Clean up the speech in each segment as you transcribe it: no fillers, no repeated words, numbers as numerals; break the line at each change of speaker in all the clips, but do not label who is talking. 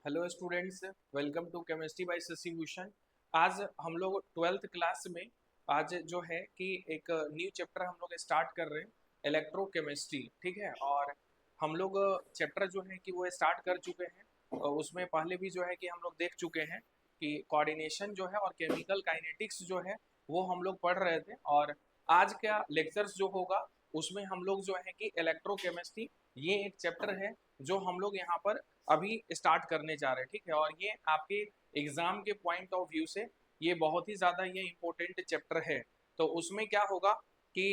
Hello students, welcome to chemistry by Shashi Bhushan. आज हम लोग ट्वेल्थ क्लास में आज जो है कि एक न्यू चैप्टर हम लोग स्टार्ट कर रहे हैं, इलेक्ट्रोकेमिस्ट्री। ठीक है, और हम लोग चैप्टर जो है कि वो स्टार्ट कर चुके हैं और उसमें पहले भी जो है कि हम लोग देख चुके हैं कि कोऑर्डिनेशन जो है और केमिकल काइनेटिक्स जो है वो हम लोग पढ़ रहे थे। और आज का लेक्चर्स जो होगा उसमें हम लोग जो है कि इलेक्ट्रोकेमिस्ट्री, ये एक चैप्टर है जो हम लोग यहाँ पर अभी स्टार्ट करने जा रहे हैं। ठीक है, और ये आपके एग्जाम के पॉइंट ऑफ व्यू से ये बहुत ही ज़्यादा ये इम्पोर्टेंट चैप्टर है। तो उसमें क्या होगा कि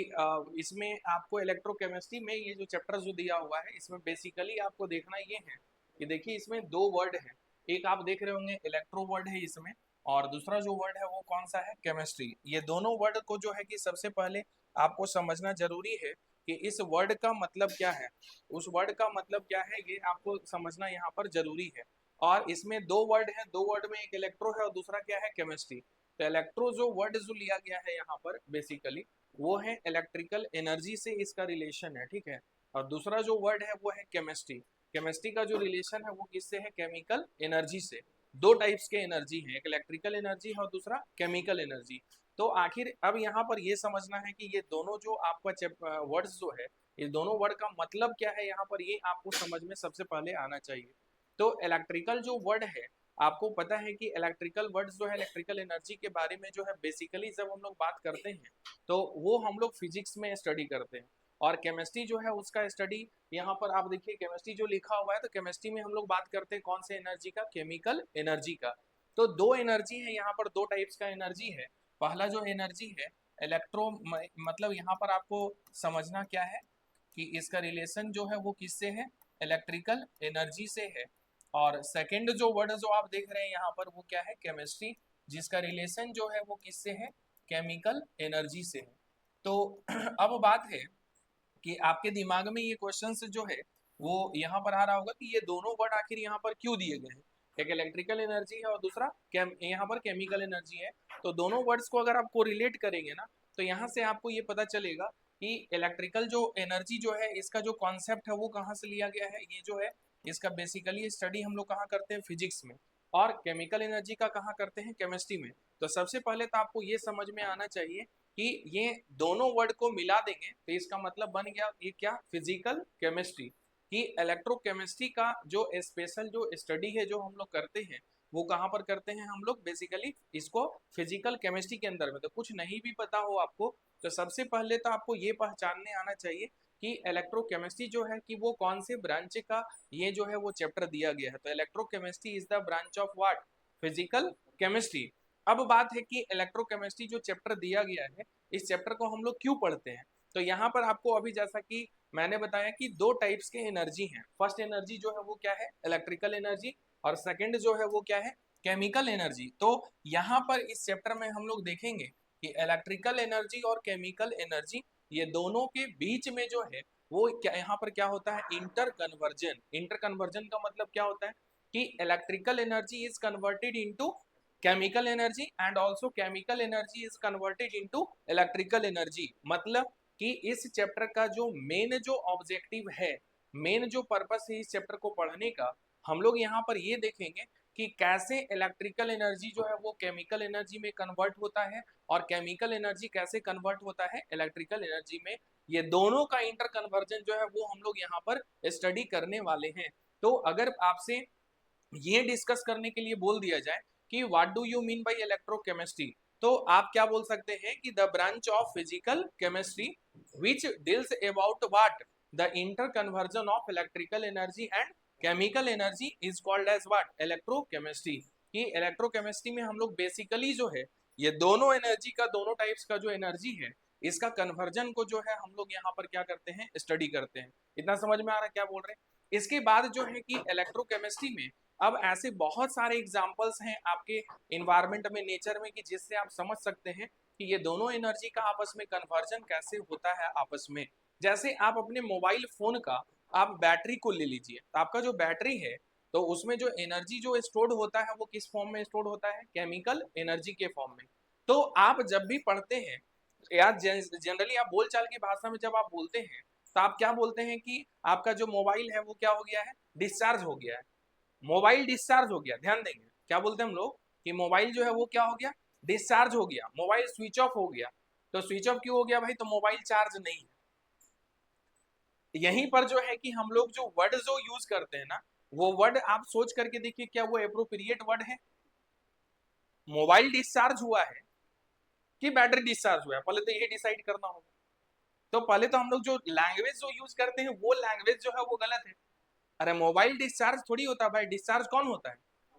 इसमें आपको इलेक्ट्रोकेमिस्ट्री में ये जो चैप्टर जो दिया हुआ है इसमें बेसिकली आपको देखना ये है कि देखिए इसमें दो वर्ड है। एक आप देख रहे होंगे इलेक्ट्रो वर्ड है इसमें, और दूसरा जो वर्ड है वो कौन सा है, केमिस्ट्री। ये दोनों वर्ड को जो है कि सबसे पहले आपको समझना जरूरी है कि इस वर्ड का मतलब क्या है, उस वर्ड का मतलब क्या है ये आपको समझना यहाँ पर जरूरी है। और इसमें दो वर्ड है, दो वर्ड में एक इलेक्ट्रो है और दूसरा क्या है, केमिस्ट्री। तो इलेक्ट्रो जो वर्ड जो लिया गया है यहाँ पर बेसिकली वो है इलेक्ट्रिकल एनर्जी से इसका रिलेशन है। ठीक है, और दूसरा जो वर्ड है वो है केमिस्ट्री। केमिस्ट्री का जो रिलेशन है वो किससे है, केमिकल एनर्जी से। दो टाइप्स के एनर्जी है, एक इलेक्ट्रिकल एनर्जी है और दूसरा केमिकल एनर्जी। तो आखिर अब यहाँ पर ये समझना है कि ये दोनों जो आपका वर्ड्स जो है, ये दोनों वर्ड का मतलब क्या है यहाँ पर, ये आपको समझ में सबसे पहले आना चाहिए। तो इलेक्ट्रिकल जो वर्ड है, आपको पता है कि इलेक्ट्रिकल वर्ड्स जो है इलेक्ट्रिकल एनर्जी के बारे में जो है बेसिकली जब हम लोग बात करते हैं तो वो हम लोग फिजिक्स में स्टडी करते हैं। और केमिस्ट्री जो है उसका स्टडी यहाँ पर आप देखिए, केमिस्ट्री जो लिखा हुआ है तो केमिस्ट्री में हम लोग बात करते हैं कौन से एनर्जी का, केमिकल एनर्जी का। तो दो एनर्जी है यहाँ पर, दो टाइप्स का एनर्जी है। पहला जो एनर्जी है इलेक्ट्रो, मतलब यहाँ पर आपको समझना क्या है कि इसका रिलेशन जो है वो किससे है, इलेक्ट्रिकल एनर्जी से है। और सेकंड जो वर्ड जो आप देख रहे हैं यहाँ पर वो क्या है, केमिस्ट्री, जिसका रिलेशन जो है वो किससे है, केमिकल एनर्जी से है। तो अब बात है कि आपके दिमाग में ये क्वेश्चन जो है वो यहाँ पर आ रहा होगा कि ये दोनों वर्ड आखिर यहाँ पर क्यों दिए गए हैं। एक इलेक्ट्रिकल एनर्जी है और दूसरा यहाँ पर केमिकल एनर्जी है। तो दोनों वर्ड्स को अगर आपको रिलेट करेंगे ना तो यहाँ से आपको ये पता चलेगा कि इलेक्ट्रिकल जो एनर्जी जो है इसका जो कॉन्सेप्ट है वो कहाँ से लिया गया है, ये जो है इसका बेसिकली स्टडी हम लोग कहाँ करते हैं, फिजिक्स में। और केमिकल एनर्जी का कहाँ करते हैं, केमिस्ट्री में। तो सबसे पहले तो आपको ये समझ में आना चाहिए कि ये दोनों वर्ड को मिला देंगे तो इसका मतलब बन गया ये क्या, फिजिकल केमिस्ट्री। कि इलेक्ट्रोकेमिस्ट्री का जो स्पेशल जो स्टडी है जो हम लोग करते हैं वो कहाँ पर करते हैं हम लोग, बेसिकली इसको फिजिकल केमिस्ट्री के अंदर में। तो कुछ नहीं भी पता हो आपको तो सबसे पहले तो आपको ये पहचानने आना चाहिए कि इलेक्ट्रोकेमिस्ट्री जो है कि वो कौन से ब्रांच का ये जो है वो चैप्टर दिया गया है। तो electrochemistry is the branch of what, physical chemistry. अब बात है कि इलेक्ट्रोकेमिस्ट्री जो चैप्टर दिया गया है इस चैप्टर को हम लोग क्यों पढ़ते हैं। तो यहाँ पर आपको अभी जैसा कि मैंने बताया कि दो टाइप्स के एनर्जी हैं। फर्स्ट एनर्जी जो है वो क्या है, इलेक्ट्रिकल एनर्जी, और सेकंड जो है वो क्या है, केमिकल एनर्जी। तो यहाँ पर इस चैप्टर में हम लोग देखेंगे कि इलेक्ट्रिकल एनर्जी और केमिकल एनर्जी ये दोनों के बीच में जो है वो क्या यहाँ पर क्या होता है, इंटर कन्वर्जन। इंटर कन्वर्जन का मतलब क्या होता है कि electrical energy is converted into chemical energy and also chemical energy is converted into electrical energy. मतलब कि इस चैप्टर का जो मेन जो ऑब्जेक्टिव है, मेन जो पर्पस है इस चैप्टर को पढ़ने का, हम लोग यहाँ पर ये देखेंगे कि कैसे इलेक्ट्रिकल एनर्जी जो है वो केमिकल एनर्जी में कन्वर्ट होता है और केमिकल एनर्जी कैसे कन्वर्ट होता है इलेक्ट्रिकल एनर्जी में। ये दोनों का इंटर कन्वर्जन जो है वो हम लोग यहाँ पर स्टडी करने वाले हैं। तो अगर आपसे ये डिस्कस करने के लिए बोल दिया जाए कि what do you mean by electrochemistry, तो आप क्या बोल सकते हैं कि the branch of physical chemistry which deals about what, the inter conversion of electrical energy and chemical energy is called as what, electrochemistry. कि इलेक्ट्रोकेमिस्ट्री में हम लोग बेसिकली जो है ये दोनों एनर्जी का, दोनों टाइप्स का जो एनर्जी है इसका कन्वर्जन को जो है हम लोग यहाँ पर क्या करते हैं, स्टडी करते हैं। इतना समझ में आ रहा है क्या बोल रहे हैं। इसके बाद जो है कि इलेक्ट्रोकेमिस्ट्री में अब ऐसे बहुत सारे एग्जाम्पल्स हैं आपके इन्वायरमेंट में, नेचर में, कि जिससे आप समझ सकते हैं कि ये दोनों एनर्जी का आपस में कन्वर्जन कैसे होता है आपस में। जैसे आप अपने मोबाइल फोन का आप बैटरी को ले लीजिए, तो आपका जो बैटरी है तो उसमें जो एनर्जी जो स्टोर्ड होता है वो किस फॉर्म में स्टोर्ड होता है, केमिकल एनर्जी के फॉर्म में। तो आप जब भी पढ़ते हैं या जनरली आप बोलचाल की भाषा में जब आप बोलते हैं तो आप क्या बोलते हैं कि आपका जो मोबाइल है वो क्या हो गया है, डिस्चार्ज हो गया है। मोबाइल डिस्चार्ज हो गया, ध्यान देंगे क्या बोलते हैं हम लोग कि मोबाइल जो है वो क्या हो गया, डिस्चार्ज हो गया, मोबाइल स्विच ऑफ हो गया। तो स्विच ऑफ क्यों हो गया भाई, तो मोबाइल चार्ज नहीं है। यहीं पर जो है कि हम लोग जो वर्ड जो यूज करते हैं ना, वो वर्ड आप सोच करके देखिए क्या वो एप्रोप्रिएट वर्ड है। मोबाइल डिस्चार्ज हुआ है कि बैटरी डिस्चार्ज हुआ है, पहले तो ये डिसाइड करना होगा। तो पहले तो हम लोग जो लैंग्वेज जो यूज करते हैं वो लैंग्वेज जो है वो गलत है। अरे मोबाइल डिस्चार्ज थोड़ी होता है भाई, डिस्चार्ज कौन होता है,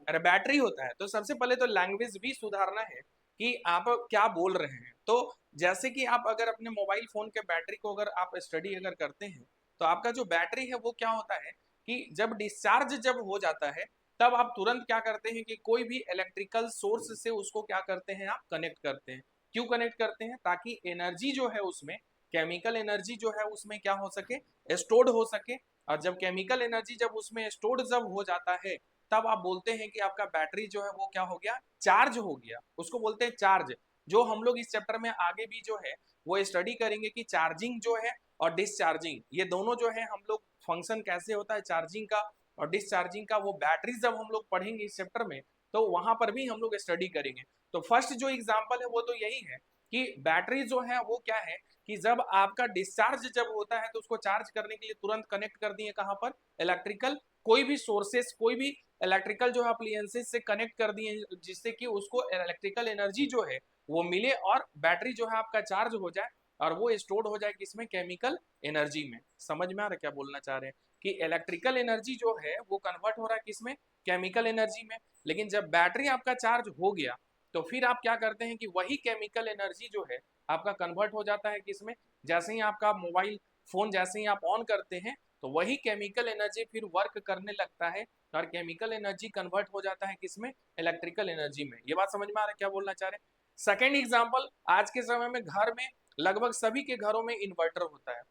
अरे बैटरी होता है। तो सबसे पहले तो लैंग्वेज भी सुधारना है कि आप क्या बोल रहे हैं। तो जैसे कि आप अगर अपने मोबाइल फोन के बैटरी को अगर आप स्टडी अगर करते हैं, तो आपका जो बैटरी है वो क्या होता है कि जब डिस्चार्ज जब हो जाता है, तब आप तुरंत क्या करते हैं कि कोई भी इलेक्ट्रिकल सोर्स से उसको क्या करते हैं, आप कनेक्ट करते हैं। क्यों कनेक्ट करते हैं, ताकि एनर्जी जो है उसमें, केमिकल एनर्जी जो है उसमें क्या हो सके, स्टोर्ड हो सके। और जब केमिकल एनर्जी जब उसमें स्टोर्ड जब हो जाता है, तब आप बोलते हैं कि आपका बैटरी जो है वो क्या हो गया, चार्ज हो गया, उसको बोलते हैं चार्ज। जो हम लोग इस चैप्टर में आगे भी जो है वो स्टडी करेंगे कि चार्जिंग जो है और डिस्चार्जिंग, ये दोनों जो है हम लोग फंक्शन कैसे होता है चार्जिंग का और डिस्चार्जिंग का, वो बैटरी जब हम लोग पढ़ेंगे इस चैप्टर में, तो वहां पर भी हम लोग स्टडी करेंगे। तो फर्स्ट जो एग्जाम्पल है वो तो यही है कि बैटरी जो है वो क्या है कि जब आपका डिस्चार्ज जब होता है तो उसको चार्ज करने के लिए तुरंत कनेक्ट कर दिए कहां पर, इलेक्ट्रिकल कोई भी सोर्सेस, कोई भी इलेक्ट्रिकल जो है अप्लायंसेस से कनेक्ट कर दिए, जिससे कि उसको इलेक्ट्रिकल एनर्जी जो है वो मिले और बैटरी जो है आपका चार्ज हो जाए और वो स्टोर्ड हो जाए किसमें, केमिकल एनर्जी में। समझ में आ रहा है क्या बोलना चाह रहे हैं कि इलेक्ट्रिकल एनर्जी जो है वो कन्वर्ट हो रहा है किसमें, केमिकल एनर्जी में। लेकिन जब बैटरी आपका चार्ज हो गया तो फिर आप क्या करते हैं कि वही केमिकल एनर्जी जो है आपका कन्वर्ट हो जाता है किसमें, जैसे ही आपका मोबाइल फोन जैसे ही आप ऑन करते हैं तो वही केमिकल एनर्जी फिर वर्क करने लगता है और केमिकल एनर्जी कन्वर्ट हो जाता है किसमें, इलेक्ट्रिकल एनर्जी में। ये बात समझ में आ रहा है क्या बोलना चाह रहे हैं। सेकेंड एग्जाम्पल, आज के समय में घर में लगभग सभी के घरों में इन्वर्टर होता है।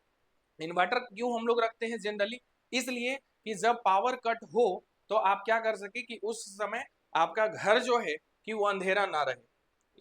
इन्वर्टर क्यों हम लोग रखते हैं जनरली, इसलिए कि जब पावर कट हो तो आप क्या कर सके कि उस समय आपका घर जो है कि वो अंधेरा ना रहे।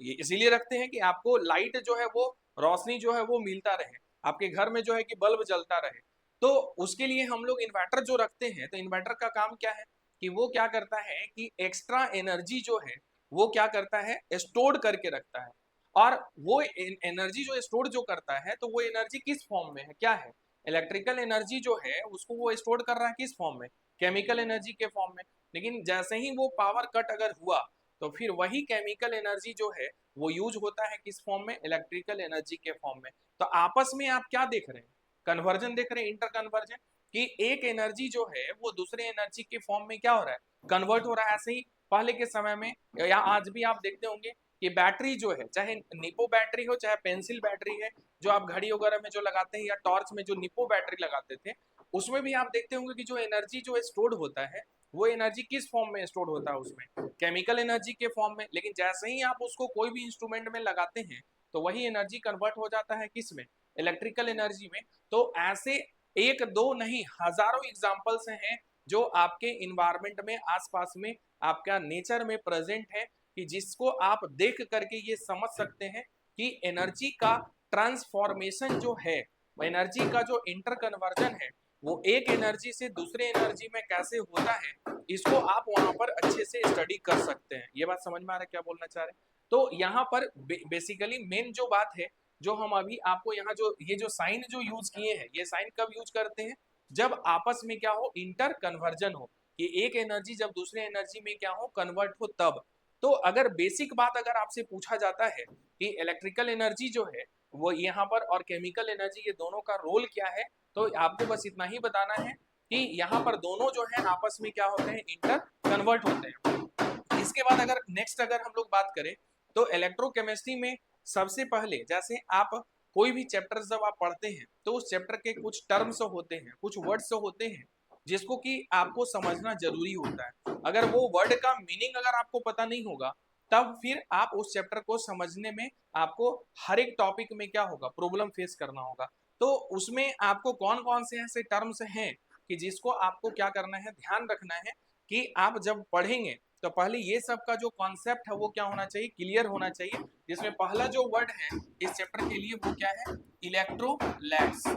ये इसीलिए रखते हैं कि आपको लाइट जो है वो, रोशनी जो है वो मिलता रहे, आपके घर में जो है कि बल्ब जलता रहे। तो उसके लिए हम लोग इन्वर्टर जो रखते हैं, तो इन्वर्टर का काम क्या है कि वो क्या करता है कि एक्स्ट्रा एनर्जी जो है वो क्या करता है, स्टोर करके रखता है। और वो एनर्जी जो स्टोर जो करता है, तो वो एनर्जी किस फॉर्म में है, क्या है, इलेक्ट्रिकल एनर्जी जो है उसको वो स्टोर कर रहा है किस फॉर्म में, केमिकल एनर्जी के फॉर्म में। लेकिन जैसे ही वो पावर कट अगर हुआ तो फिर वही केमिकल एनर्जी जो है वो यूज होता है किस फॉर्म में, इलेक्ट्रिकल एनर्जी के फॉर्म में। तो आपस में आप क्या देख रहे हैं, कन्वर्जन देख रहे हैं, इंटर कन्वर्जन, कि एक एनर्जी जो है वो दूसरे एनर्जी के फॉर्म में क्या हो रहा है, कन्वर्ट हो रहा है। ऐसे ही पहले के समय में या आज भी आप देखते होंगे कि बैटरी जो है, चाहे निपो बैटरी हो चाहे पेंसिल बैटरी है, जो आप घड़ी वगैरह में जो लगाते हैं या टॉर्च में जो निपो बैटरी लगाते थे, उसमें भी आप देखते होंगे कि जो एनर्जी जो स्टोर्ड होता है वो एनर्जी किस फॉर्म में स्टोर होता है, उसमें केमिकल एनर्जी के फॉर्म में। लेकिन जैसे ही आप उसको कोई भी इंस्ट्रूमेंट में लगाते हैं तो वही एनर्जी कन्वर्ट हो जाता है किस में, इलेक्ट्रिकल एनर्जी में। तो ऐसे एक दो नहीं हजारों एग्जाम्पल्स हैं जो आपके इन्वायरमेंट में, आसपास में, आपका नेचर में प्रेजेंट है, कि जिसको आप देख करके ये समझ सकते हैं कि एनर्जी का ट्रांसफॉर्मेशन जो है, एनर्जी का जो इंटर कन्वर्जन है, वो एक एनर्जी से दूसरे एनर्जी में कैसे होता है, इसको आप वहां पर अच्छे से स्टडी कर सकते हैं। ये बात समझ में आ रहा है क्या बोलना चाह रहे हैं। तो यहाँ पर बेसिकली मेन जो बात है, जो हम अभी आपको यहाँ जो ये जो साइन जो यूज किए हैं, ये साइन कब यूज करते हैं, जब आपस में क्या हो, इंटर कन्वर्जन हो, कि एक एनर्जी जब दूसरे एनर्जी में क्या हो, कन्वर्ट हो, तब। तो अगर बेसिक बात अगर आपसे पूछा जाता है कि इलेक्ट्रिकल एनर्जी जो है वो यहाँ पर और केमिकल एनर्जी, ये दोनों का रोल क्या है, तो आपको बस इतना ही बताना है कि यहाँ पर दोनों जो है आपस में क्या होते हैं, इंटर कन्वर्ट होते हैं। इसके बाद अगर नेक्स्ट अगर हम लोग बात करें तो इलेक्ट्रोकेमिस्ट्री में सबसे पहले, जैसे आप कोई भी चैप्टर जब आप पढ़ते हैं तो उस चैप्टर के कुछ टर्म्स होते हैं, कुछ वर्ड्स होते हैं जिसको कि आपको समझना जरूरी होता है। अगर वो वर्ड का मीनिंग अगर आपको पता नहीं होगा, तब फिर आप उस चैप्टर को समझने में आपको हर एक टॉपिक में क्या होगा, प्रॉब्लम फेस करना होगा। तो उसमें आपको कौन कौन से ऐसे टर्म्स हैं कि जिसको आपको क्या करना है, ध्यान रखना है कि आप जब पढ़ेंगे तो पहले ये सब का जो कॉन्सेप्ट है वो क्या होना चाहिए, क्लियर होना चाहिए। जिसमें पहला जो वर्ड है इस चैप्टर के लिए वो क्या है, इलेक्ट्रोलाइट्स।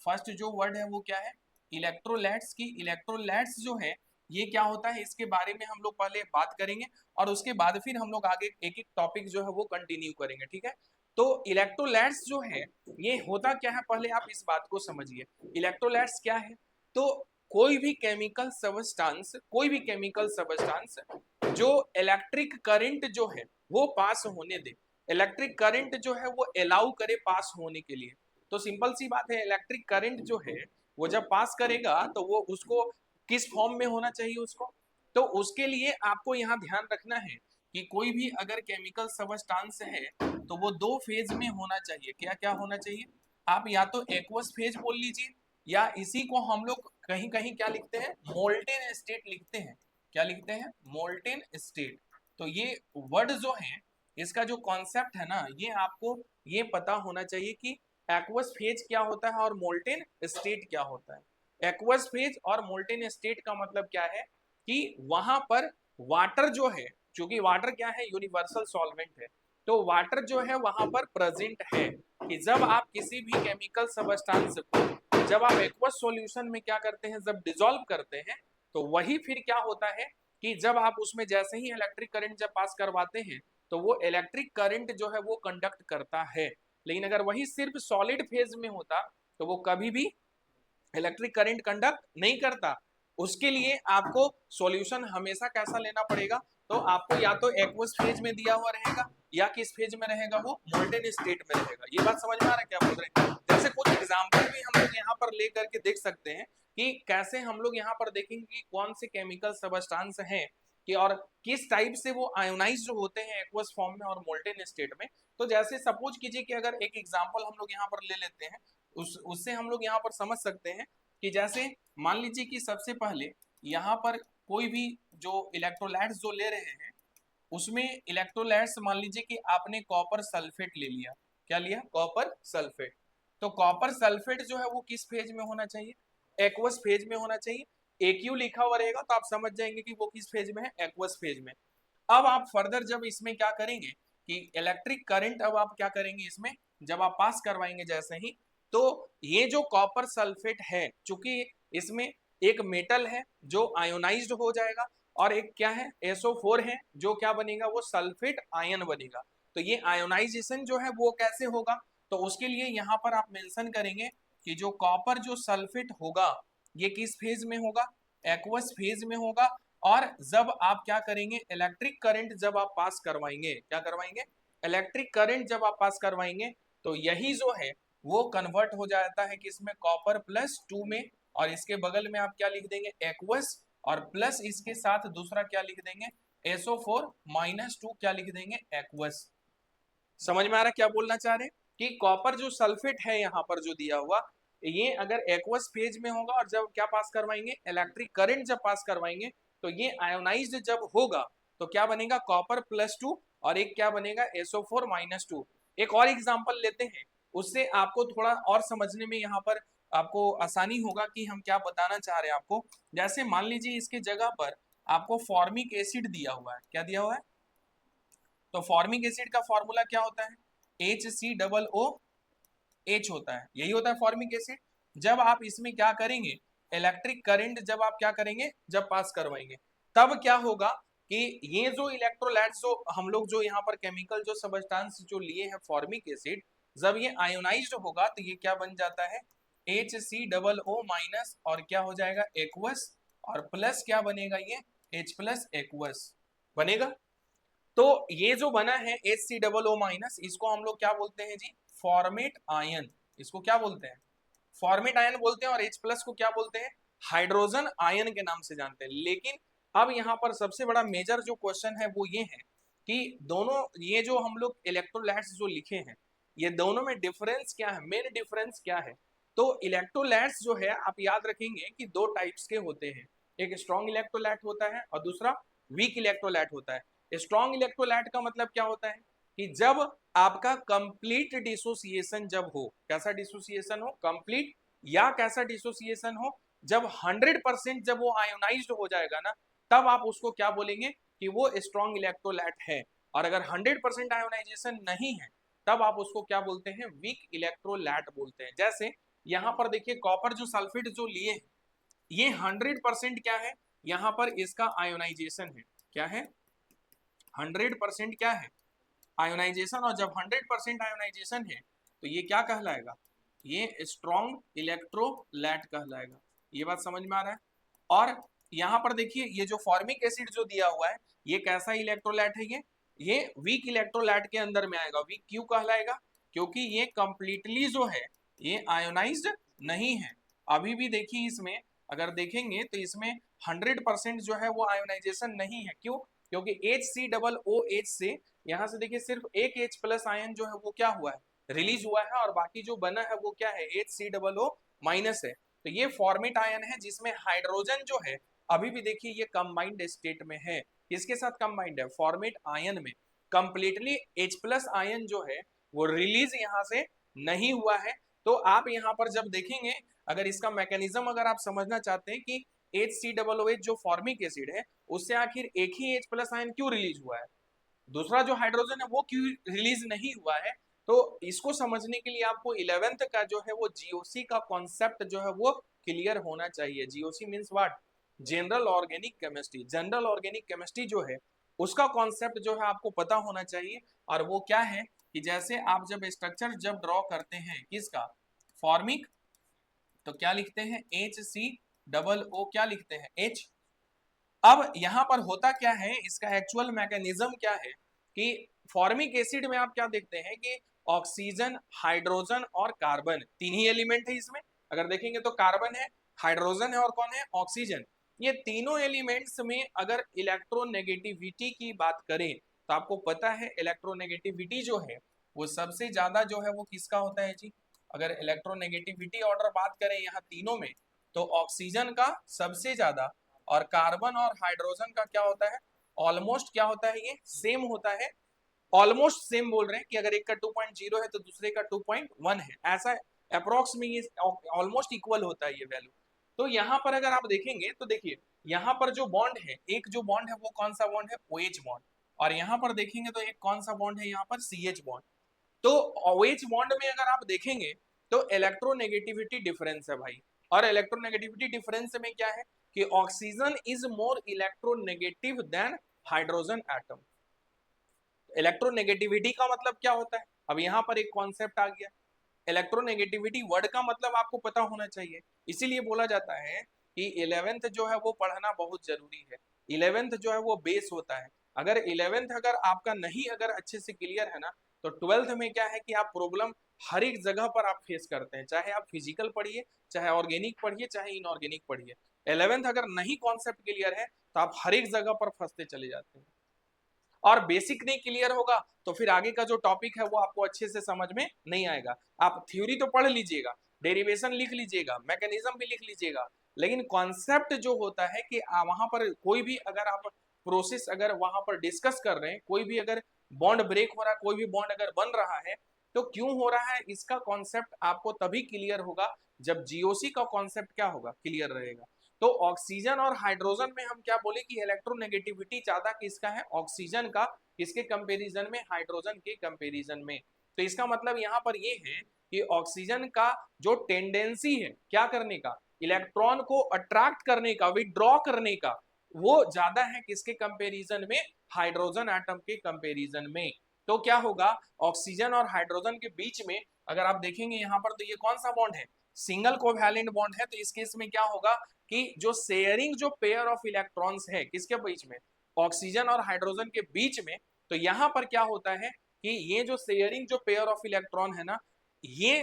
फर्स्ट जो वर्ड है वो क्या है, इलेक्ट्रोलाइट्स की। इलेक्ट्रोलाइट्स जो है ये क्या होता है इसके बारे में हम लोग पहले बात करेंगे और उसके बाद फिर हम लोग आगे एक एक टॉपिक जो है वो कंटिन्यू करेंगे, ठीक है। तो इलेक्ट्रोलाइट्स जो है ये होता क्या है, पहले आप इस बात को समझिए। इलेक्ट्रोलाइट्स क्या है, तो कोई भी केमिकल सबस्टांस, कोई भी केमिकल सबस्टांस जो इलेक्ट्रिक करंट जो है वो पास होने दे, इलेक्ट्रिक करंट जो है वो अलाउ करे पास होने के लिए। तो सिंपल सी बात है, इलेक्ट्रिक करंट जो है वो जब पास करेगा तो वो उसको किस फॉर्म में होना चाहिए उसको, तो उसके लिए आपको यहाँ ध्यान रखना है कि कोई भी अगर केमिकल सबस्टांस है तो वो दो फेज में होना चाहिए। क्या क्या होना चाहिए, आप या तो एक्वस फेज बोल लीजिए या इसी को हम लोग कहीं कहीं क्या लिखते हैं, मोल्टेन स्टेट लिखते हैं। क्या लिखते हैं, मोल्टेन स्टेट। तो ये वर्ड जो है इसका जो कॉन्सेप्ट है ना, ये आपको ये पता होना चाहिए कि एक्वस फेज क्या होता है और मोल्टेन स्टेट क्या होता है। एक्वस फेज और मोल्टेन स्टेट का मतलब क्या है कि वहां पर वाटर जो है, क्योंकि वाटर क्या है, यूनिवर्सल सॉल्वेंट है, तो वाटर जो है वहां पर प्रेजेंट है कि जब आप किसी भी केमिकल सबस्टांस को जब आप एक्वस सॉल्यूशन में क्या करते हैं, जब डिसॉल्व करते हैं, तो वही फिर क्या होता है कि जब आप उसमें जैसे ही इलेक्ट्रिक करंट जब पास करवाते हैं तो वो इलेक्ट्रिक करंट जो है वो कंडक्ट करता है। लेकिन अगर वही सिर्फ सॉलिड फेज में होता तो वो कभी भी इलेक्ट्रिक करंट कंडक्ट नहीं करता। उसके लिए आपको सॉल्यूशन हमेशा कैसा लेना पड़ेगा, तो आपको या तो एक्वस फेज में दिया हुआ रहेगा या किस फेज में रहेगा, वो मोल्टेन स्टेट में रहेगा। ये बात समझ में आ रहा है क्या बोल रहे हैं। जैसे कुछ एग्जांपल भी हम लोग यहाँ पर ले करके देख सकते हैं कि कैसे हम लोग यहाँ पर देखेंगे कि कौन से केमिकल सबस्टांस हैं कि और किस टाइप से वो आयोनाइज्ड होते हैं एक्वस फॉर्म में और मोल्टेन स्टेट में। तो जैसे सपोज कीजिए कि अगर एक एग्जांपल हम लोग यहाँ पर ले लेते हैं, उससे हम लोग यहाँ पर समझ सकते हैं कि जैसे मान लीजिए कि सबसे पहले यहाँ पर कोई भी जो इलेक्ट्रोलाइट्स जो ले रहे हैं उसमें इलेक्ट्रोलाइट्स मान लीजिए कि आपने कॉपर सल्फेट ले लिया। क्या लिया, कॉपर सल्फेट। तो कॉपर सल्फेट जो है वो किस फेज में होना चाहिए, एक्वस फेज में होना चाहिए। एक्यू लिखा हुआ रहेगा तो आप समझ जाएंगे कि वो किस फेज में है, एक्वस फेज में। अब आप फर्दर जब इसमें क्या करेंगे कि इलेक्ट्रिक करंट अब आप क्या करेंगे इसमें जब आप पास करवाएंगे जैसे ही, तो ये जो कॉपर सल्फेट है चूंकि इसमें एक मेटल है जो आयोनाइज्ड हो जाएगा और एक क्या है SO4 है जो क्या बनेगा, वो सल्फेट आयन बनेगा। तो ये आयोनाइजेशन जो है वो कैसे होगा, तो उसके लिए यहाँ पर आप मेंशन करेंगे कि जो कॉपर जो सल्फेट होगा ये किस फेज में होगा, एक्वस फेज में होगा। और जब आप क्या करेंगे, इलेक्ट्रिक करंट जब आप पास करवाएंगे, क्या करवाएंगे, इलेक्ट्रिक करंट जब आप पास करवाएंगे तो यही जो है वो कन्वर्ट हो जाता है कि इसमें कॉपर +2 में, और इसके बगल में आप क्या लिख देंगे, एक्वस, और प्लस इसके साथ दूसरा क्या लिख देंगे, SO4 -2 क्या लिख देंगे, एक्वस। समझ में आ रहा है क्या बोलना चाह रहे हैं कि कॉपर जो सल्फेट है यहाँ पर जो दिया हुआ, ये अगर एक्वस फेज में होगा और जब क्या पास करवाएंगे, इलेक्ट्रिक करंट जब पास करवाएंगे तो ये आयोनाइज्ड जब होगा तो क्या बनेगा, कॉपर +2 और एक क्या बनेगा, SO4 -2। एक और एग्जांपल लेते हैं, उससे आपको थोड़ा और समझने में यहाँ पर आपको आसानी होगा कि हम क्या बताना चाह रहे हैं आपको। जैसे मान लीजिए इसके जगह पर आपको फॉर्मिक एसिड दिया हुआ है। क्या दिया हुआ है, तो फॉर्मिक एसिड का फॉर्मूला क्या होता है, HCOOH होता है, यही होता है फॉर्मिक एसिड। जब आप इसमें क्या करेंगे, इलेक्ट्रिक करंट जब आप क्या करेंगे, जब पास करवाएंगे, तब क्या होगा कि ये जो इलेक्ट्रोलाइट्स जो हम लोग जो यहाँ पर केमिकल जो सबस्टांस जो लिए हैं फॉर्मिक एसिड, जब ये आयोनाइज्ड होगा तो ये क्या बन जाता है, HCOO- और क्या हो जाएगा, एक्वस, और प्लस क्या बनेगा, ये H+ एक्वस बनेगा। तो ये जो बना है HCOO-, इसको हम लोग क्या बोलते हैं जी, फॉर्मेट आयन। इसको क्या बोलते हैं, फॉर्मेट आयन बोलते हैं। और H+ को क्या बोलते हैं, हाइड्रोजन आयन के नाम से जानते हैं। लेकिन अब यहाँ पर सबसे बड़ा मेजर जो क्वेश्चन है वो ये है कि दोनों ये जो हम लोग इलेक्ट्रोलाइट्स जो लिखे हैं ये दोनों में डिफरेंस क्या है, मेन डिफरेंस क्या है। तो इलेक्ट्रोलाइट्स जो है आप याद रखेंगे कि दो टाइप्स के होते हैं, एक स्ट्रॉन्ग इलेक्ट्रोलाइट होता है और दूसरा वीक इलेक्ट्रोलाइट होता है। स्ट्रॉन्ग इलेक्ट्रोलाइट का मतलब क्या होता है कि जब आपका कंप्लीट डिसोसिएशन जब हो, कैसा डिसोसिएशन हो, कंप्लीट, या कैसा डिसोसिएशन हो, जब 100% जब वो आयोनाइज्ड हो जाएगा ना, तब आप उसको क्या बोलेंगे कि वो स्ट्रॉन्ग इलेक्ट्रोलाइट है। और अगर 100% आयोनाइजेशन नहीं है तब आप उसको क्या बोलते हैं, वीक इलेक्ट्रोलाइट बोलते हैं। जैसे यहाँ पर देखिए कॉपर जो सल्फेट जो लिए ये 100% क्या है, यहाँ पर इसका आयोनाइजेशन है, क्या है 100% क्या है आयोनाइजेशन, और जब 100% आयोनाइजेशन है तो ये क्या कहलाएगा, ये स्ट्रॉन्ग इलेक्ट्रोलाइट कहलाएगा। ये बात समझ में आ रहा है। और यहाँ पर देखिए ये जो फॉर्मिक एसिड जो दिया हुआ है ये कैसा इलेक्ट्रोलाइट है, ये वीक इलेक्ट्रोलाइट के अंदर में आएगा। वीक क्यों कहलाएगा, क्योंकि ये कंप्लीटली जो है ये आयोनाइज्ड नहीं है। अभी भी देखिए इसमें अगर देखेंगे तो इसमें 100% जो है वो आयोनाइजेशन नहीं है। क्यों, क्योंकि HCOOH से यहाँ से देखिए सिर्फ एक H प्लस आयन जो है वो क्या हुआ है रिलीज हुआ है, और बाकी जो बना है वो क्या है HCOO माइनस है। तो ये फॉर्मेट आयन है जिसमें हाइड्रोजन जो है अभी भी देखिए ये कंबाइंड स्टेट में है। किसके साथ कंबाइंड है, फॉर्मेट आयन में। कंप्लीटली H प्लस आयन जो है वो रिलीज यहाँ से नहीं हुआ है। तो आप यहाँ पर जब देखेंगे अगर इसका मैकेनिज्म अगर आप समझना चाहते हैं कि HCOOH जो फॉर्मिक एसिड है उससे आखिर एक ही H प्लस आयन क्यों रिलीज हुआ है, दूसरा जो हाइड्रोजन है वो क्यों रिलीज नहीं हुआ है, तो इसको समझने के लिए आपको 11th का जो है वो जीओसी का कॉन्सेप्ट जो है वो क्लियर होना चाहिए। GOC means what, general organic chemistry. General organic chemistry जो है उसका कॉन्सेप्ट जो है आपको पता होना चाहिए। और वो क्या है कि जैसे आप जब स्ट्रक्चर जब ड्रॉ करते हैं किसका, फॉर्मिक, तो क्या लिखते हैं HCOO, क्या लिखते हैं H। अब यहाँ पर होता क्या है, इसका एक्चुअल मैकेनिज्म क्या है कि फॉर्मिक एसिड में आप क्या देखते हैं कि ऑक्सीजन, हाइड्रोजन और कार्बन तीन ही एलिमेंट है इसमें। अगर देखेंगे तो कार्बन है, हाइड्रोजन है और कौन है ऑक्सीजन। ये तीनों एलिमेंट्स में अगर इलेक्ट्रोनेगेटिविटी की बात करें तो आपको पता है इलेक्ट्रोनेगेटिविटी जो है वो सबसे ज्यादा जो है वो किसका होता है जी। अगर इलेक्ट्रोनेगेटिविटी ऑर्डर बात करें यहाँ तीनों में तो ऑक्सीजन का सबसे ज्यादा, और कार्बन और हाइड्रोजन का क्या होता है ऑलमोस्ट क्या होता है, ये सेम होता है। ऑलमोस्ट सेम बोल रहे हैं कि अगर एक का 2.0 है तो दूसरे का 2.1 है, ऐसा अप्रोक्स में ये ऑलमोस्ट इक्वल होता है ये वैल्यू। तो यहाँ पर अगर आप देखेंगे तो देखिए यहाँ पर जो बॉन्ड है, एक जो बॉन्ड है वो कौन सा बॉन्ड है OH बॉन्ड, और यहाँ पर देखेंगे तो एक कौन सा बॉन्ड है यहाँ पर CH बॉन्ड। तो OH बॉन्ड में अगर आप देखेंगे तो इलेक्ट्रोनेगेटिविटी डिफरेंस है भाई, और इलेक्ट्रोनेगेटिविटी डिफरेंस में क्या है कि oxygen is more electronegative than hydrogen atom. Electronegativity का मतलब क्या होता है, अब यहाँ पर एक कॉन्सेप्ट आ गया। इलेक्ट्रोनेगेटिविटी वर्ड का मतलब आपको पता होना चाहिए, इसीलिए बोला जाता है कि 11th जो है वो पढ़ना बहुत जरूरी है। 11th जो है वो बेस होता है। अगर 11th अगर आपका नहीं अगर अच्छे से क्लियर है ना तो 12th में क्या है कि आप प्रॉब्लम हर एक जगह पर आप फेस करते हैं, चाहे आप फिजिकल पढ़िए, चाहे ऑर्गेनिक पढ़िए, चाहे इनऑर्गेनिक पढ़िए। 11th अगर नहीं कॉन्सेप्ट क्लियर है तो आप हर एक जगह पर फंसते चले जाते हैं, और बेसिक नहीं क्लियर होगा तो फिर आगे का जो टॉपिक है वो आपको अच्छे से समझ में नहीं आएगा। आप थ्योरी तो पढ़ लीजिएगा, डेरिवेशन लिख लीजिएगा, मैकेनिज्म भी लिख लीजिएगा, लेकिन कॉन्सेप्ट जो होता है कि वहां पर कोई भी अगर आप प्रोसेस अगर वहां पर डिस्कस कर रहे हैं, कोई भी अगर बॉन्ड ब्रेक हो रहा है, कोई भी बॉन्ड अगर बन रहा है तो क्यों हो रहा है इसका कॉन्सेप्ट आपको तभी क्लियर होगा जब जीओसी का कॉन्सेप्ट क्या होगा क्लियर रहेगा। तो ऑक्सीजन और हाइड्रोजन में हम क्या बोले कि इलेक्ट्रोनेगेटिविटी ज्यादा किसका है, ऑक्सीजन का, किसके कंपैरिजन में, हाइड्रोजन के कंपैरिजन में। तो इसका मतलब यहाँ पर ये है कि ऑक्सीजन का जो टेंडेंसी है क्या करने का, इलेक्ट्रॉन को अट्रैक्ट करने का, विड्रॉ करने का, वो ज्यादा है किसके कंपैरिजन में, हाइड्रोजन एटम के कंपैरिजन में। तो क्या होगा ऑक्सीजन और हाइड्रोजन के बीच में अगर आप देखेंगे यहाँ पर तो ये कौन सा बॉन्ड है, सिंगल कोवैलेंट बॉन्ड है। तो इस केस में क्या होगा कि जो शेयरिंग जो पेयर ऑफ इलेक्ट्रॉन्स है किसके बीच में, ऑक्सीजन और हाइड्रोजन के बीच में, तो यहां पर क्या होता है कि ये जो शेयरिंग जो पेयर ऑफ इलेक्ट्रॉन है ना ये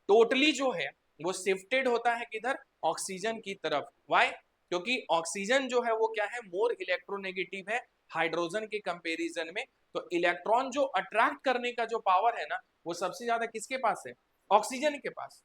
टोटली जो है वो शिफ्टेड होता है किधर, ऑक्सीजन की तरफ। वाई, क्योंकि ऑक्सीजन जो है वो क्या है मोर इलेक्ट्रोनेगेटिव है हाइड्रोजन के कंपैरिजन में। तो इलेक्ट्रॉन जो अट्रैक्ट करने का जो पावर है ना वो सबसे ज्यादा किसके पास है, ऑक्सीजन के पास।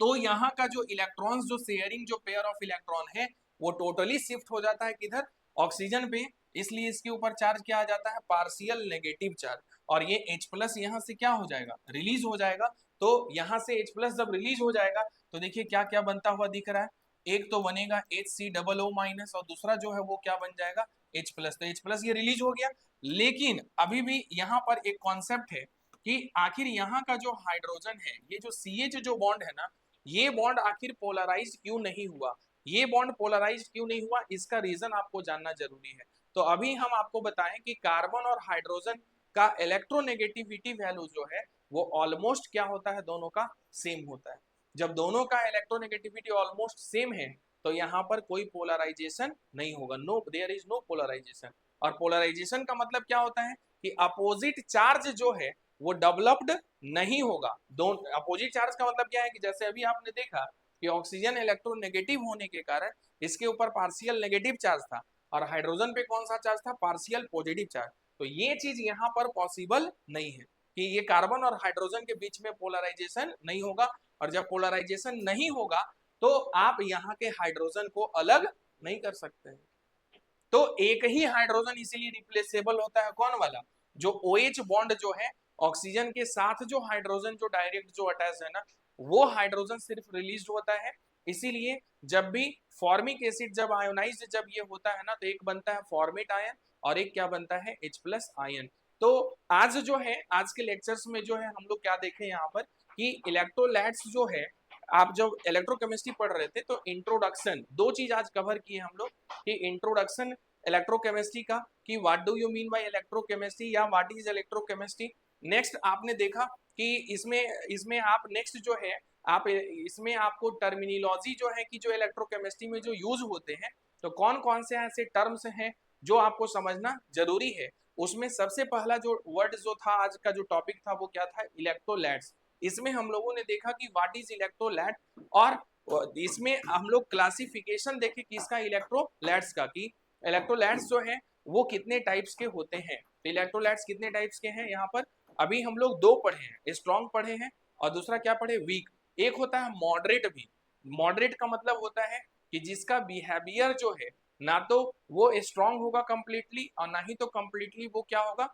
तो यहाँ का जो इलेक्ट्रॉन्स जो शेयरिंग जो पेयर ऑफ इलेक्ट्रॉन है वो टोटली शिफ्ट हो जाता है किधर, ऑक्सीजन पे। इसलिए इसके ऊपर चार्ज क्या आ जाता है, पार्शियल नेगेटिव चार्ज, और ये H प्लस यहाँ से क्या हो जाएगा, रिलीज हो जाएगा। तो यहाँ से H प्लस जब रिलीज हो जाएगा तो देखिए क्या क्या बनता हुआ दिख रहा है, एक तो बनेगा HCOO माइनस और दूसरा जो है वो क्या बन जाएगा H प्लस। तो H प्लस ये रिलीज हो गया, लेकिन अभी भी यहाँ पर एक कॉन्सेप्ट है कि आखिर यहाँ का जो हाइड्रोजन है, ये जो CH जो बॉन्ड है ना, ये बॉन्ड आखिर पोलराइज क्यों नहीं हुआ। ये बॉन्ड पोलराइज्ड क्यों नहीं हुआ, इसका रीजन आपको जानना जरूरी है। तो अभी हम आपको बताएं कि कार्बन और हाइड्रोजन का इलेक्ट्रोनेगेटिविटी वैल्यू जो है वो ऑलमोस्ट क्या होता है, दोनों का सेम होता है। जब दोनों का इलेक्ट्रोनेगेटिविटी ऑलमोस्ट सेम है तो यहाँ पर कोई पोलराइजेशन नहीं होगा, no there is no polarisation. और पोलराइजेशन का मतलब क्या होता है कि अपोजिट चार्ज जो है वो डेवलप्ड नहीं होगा। दोनों अपोजिट चार्ज का मतलब क्या है कि जैसे अभी आपने देखा कि ऑक्सीजन इलेक्ट्रोनेगेटिव होने के कारण इसके ऊपर पार्शियल नेगेटिव चार्ज था और हाइड्रोजन पे कौन सा चार्ज था, पार्शियल पॉजिटिव चार्ज। तो ये चीज यहाँ पर पॉसिबल नहीं है कि ये कार्बन और हाइड्रोजन के बीच में पोलराइजेशन नहीं होगा। और जब पोलराइजेशन नहीं होगा तो आप यहाँ के हाइड्रोजन को अलग नहीं कर सकते हैं। तो एक ही हाइड्रोजन इसीलिए रिप्लेसेबल होता है, कौन वाला, जो OH बॉन्ड जो है ऑक्सीजन के साथ जो हाइड्रोजन जो डायरेक्ट जो अटैच है ना, वो हाइड्रोजन सिर्फ रिलीज होता है। इसीलिए जब भी फॉर्मिक एसिड जब आयोनाइज जब ये होता है ना तो एक बनता है फॉर्मेट आयन और एक क्या बनता है H+ आयन। तो आज जो है आज के लेक्चर्स में जो है हम लोग क्या देखें यहाँ पर कि इलेक्ट्रोलाइट्स जो है, आप जब इलेक्ट्रोकेमिस्ट्री पढ़ रहे थे तो इंट्रोडक्शन दो चीज आज कवर किए हम लोग कि इंट्रोडक्शन इलेक्ट्रोकेमिस्ट्री का कि what do you mean by electrochemistry या व्हाट इज इलेक्ट्रोकेमिस्ट्री। नेक्स्ट आपने देखा कि इसमें इसमें आप नेक्स्ट जो है आप इसमें आपको टर्मिनोलॉजी जो है कि जो इलेक्ट्रोकेमिस्ट्री में जो यूज होते हैं तो कौन कौन से ऐसे टर्म्स हैं जो आपको समझना जरूरी है। उसमें सबसे पहला जो वर्ड जो था आज का जो टॉपिक था वो क्या था, इलेक्ट्रोलाइट्स। इसमें हम लोगों ने देखा कि व्हाट इज इलेक्ट्रोलाइट और इसमें हम लोग क्लासिफिकेशन देखे किसका, इलेक्ट्रोलाइट्स का, कि इलेक्ट्रोलाइट्स जो है वो कितने टाइप्स के होते हैं। तो इलेक्ट्रोलाइट्स कितने टाइप्स के हैं यहाँ पर अभी हम लोग दो पढ़े हैं, स्ट्रॉन्ग पढ़े हैं और दूसरा क्या पढ़े, वीक। एक होता है मॉडरेट भी। मॉडरेट का मतलब होता है कि जिसका बिहेवियर जो है ना तो वो स्ट्रॉन्ग होगा कंप्लीटली और ना ही तो कंप्लीटली वो क्या होगा,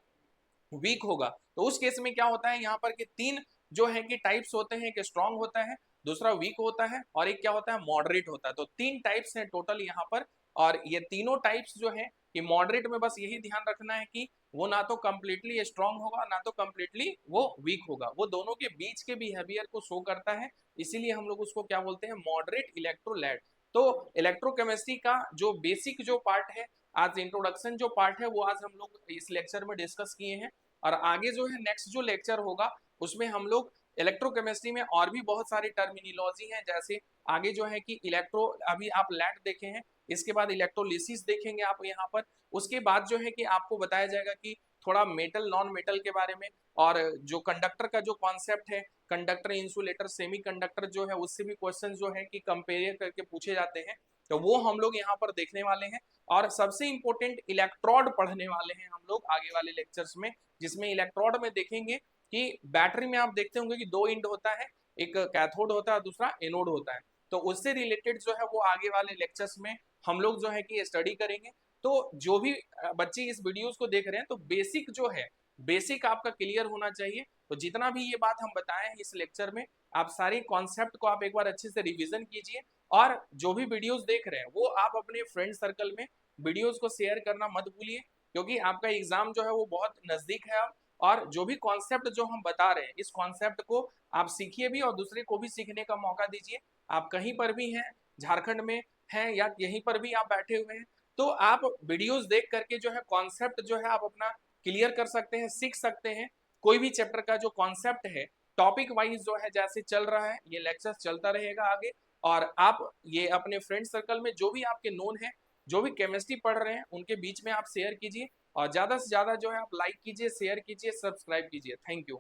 वीक होगा। तो उस केस में क्या होता है यहाँ पर कि तीन जो है कि टाइप्स होते हैं, कि स्ट्रॉन्ग होता है, दूसरा वीक होता है और एक क्या होता है, मॉडरेट होता है। तो तीन टाइप्स हैं टोटल यहाँ पर। और ये तीनों टाइप्स जो है कि मॉडरेट में बस यही ध्यान रखना है कि वो ना तो कंप्लीटली स्ट्रॉन्ग होगा ना तो कंप्लीटली वो वीक होगा, वो दोनों के बीच के बिहेवियर को शो करता है। इसीलिए हम लोग उसको क्या बोलते हैं, मॉडरेट इलेक्ट्रोलाइट। तो इलेक्ट्रोकेमिस्ट्री का जो बेसिक जो पार्ट है, आज इंट्रोडक्शन जो पार्ट है वो आज हम लोग इस लेक्चर में डिस्कस किए हैं। और आगे जो है नेक्स्ट जो लेक्चर होगा उसमें हम लोग इलेक्ट्रोकेमिस्ट्री में और भी बहुत सारी टर्मिनोलॉजी हैं, जैसे आगे जो है कि इलेक्ट्रो अभी आप लैट देखे हैं, इसके बाद इलेक्ट्रोलिसिस देखेंगे आप यहाँ पर। उसके बाद जो है कि आपको बताया जाएगा कि थोड़ा मेटल नॉन मेटल के बारे में, और जो कंडक्टर का जो कॉन्सेप्ट है, कंडक्टर इंसुलेटर सेमी कंडक्टर जो है उससे भी क्वेश्चन जो है कि कंपेयर करके पूछे जाते हैं, तो वो हम लोग यहाँ पर देखने वाले हैं। और सबसे इंपॉर्टेंट इलेक्ट्रोड पढ़ने वाले हैं हम लोग आगे वाले लेक्चर्स में, जिसमें इलेक्ट्रोड में देखेंगे कि बैटरी में आप देखते होंगे कि दो इंड होता है, एक कैथोड होता है दूसरा एनोड होता है। तो उससे रिलेटेड जो है वो आगे वाले लेक्चर्स में हम लोग जो है कि स्टडी करेंगे। तो जो भी बच्चे इस वीडियोस को देख रहे हैं तो बेसिक जो है बेसिक आपका क्लियर होना चाहिए। तो जितना भी ये बात हम बताए हैं इस लेक्चर में, आप सारे कॉन्सेप्ट को आप एक बार अच्छे से रिवीजन कीजिए। और जो भी वीडियोस देख रहे हैं वो आप अपने फ्रेंड सर्कल में वीडियोस को शेयर करना मत भूलिए, क्योंकि आपका एग्जाम जो है वो बहुत नजदीक है अब। और जो भी कॉन्सेप्ट जो हम बता रहे हैं इस कॉन्सेप्ट को आप सीखिए भी और दूसरे को भी सीखने का मौका दीजिए। आप कहीं पर भी हैं, झारखंड में हैं या यहीं पर भी आप बैठे हुए हैं, तो आप वीडियोस देख करके जो है कॉन्सेप्ट जो है आप अपना क्लियर कर सकते हैं, सीख सकते हैं। कोई भी चैप्टर का जो कॉन्सेप्ट है टॉपिक वाइज जो है जैसे चल रहा है ये लेक्चर चलता रहेगा आगे। और आप ये अपने फ्रेंड सर्कल में जो भी आपके नोन है जो भी केमिस्ट्री पढ़ रहे हैं उनके बीच में आप शेयर कीजिए, और ज्यादा से ज्यादा जो है आप लाइक कीजिए, शेयर कीजिए, सब्सक्राइब कीजिए। Thank you.